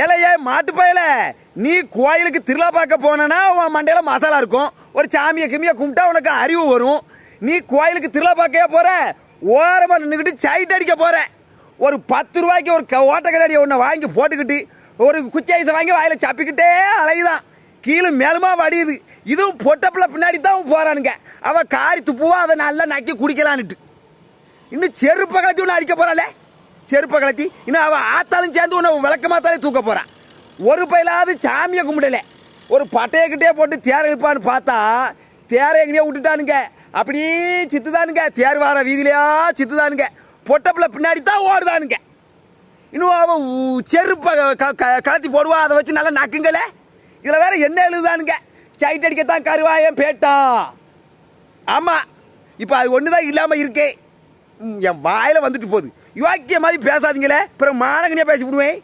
ஏலையே மாட்டு பயல, நீ கோயிலுக்கு திருவிழா பார்க்க போனா உன் மண்டையில மசாலா இருக்கும். ஒரு சாமியை கிமியை கும்பிட்டா உனக்கு அறிவு வரும். நீ கோயிலுக்கு திருவிழா பார்க்கவே போற, ஓரமாக நின்றுக்கிட்டு சைட் அடிக்க போற. ஒரு 10 ரூபாய்க்கு ஒரு ஓட்டக்கடாடியை ஒன்று வாங்கி போட்டுக்கிட்டு ஒரு குச்சி ஐஸை வாங்கி வாயில சப்பிக்கிட்டே அழகுதான். கீழே மேலுமா வடியுது. இதுவும் பொட்டப்பில் பின்னாடி தான் போறானுங்க. அவன் காரி துப்புவா, அதை நல்லா நக்கி குடிக்கலான்னுட்டு. இன்னும் செருப்பை கலத்தி ஒன்று அடிக்க போறாளே, செருப்பை கலத்தி. இன்னும் அவன் ஆத்தாலும் சேர்ந்து உன்னை விளக்கமாத்தாலே தூக்க போறான். ஒரு பயிலாவது சாமியை கும்பிடல. ஒரு பட்டையக்கிட்டே போட்டு தேர் எழுப்பான்னு பார்த்தா தேரை எங்கேயே விட்டுட்டானுங்க. அப்படியே சித்துதானுங்க. தேர் வார வீதியிலையா சித்துதானுங்க. பொட்டப்பில் பின்னாடி தான் ஓடுதானுங்க. இன்னும் அவன் செருப்பை கலத்தி போடுவா, அதை வச்சு நல்லா நக்குங்களே. இதில் வேற என்ன எழுதுதானுங்க, சைட் அடிக்கத்தான் கருவாயன் பேட்டான். ஆமாம், இப்போ அது ஒன்று தான் இல்லாமல் இருக்கே. என் வாயில் வந்துட்டு போகுது. யோக்கிய மாதிரி பேசாதீங்களே, அப்புறம் மானகனியாக பேசி விடுவேன்.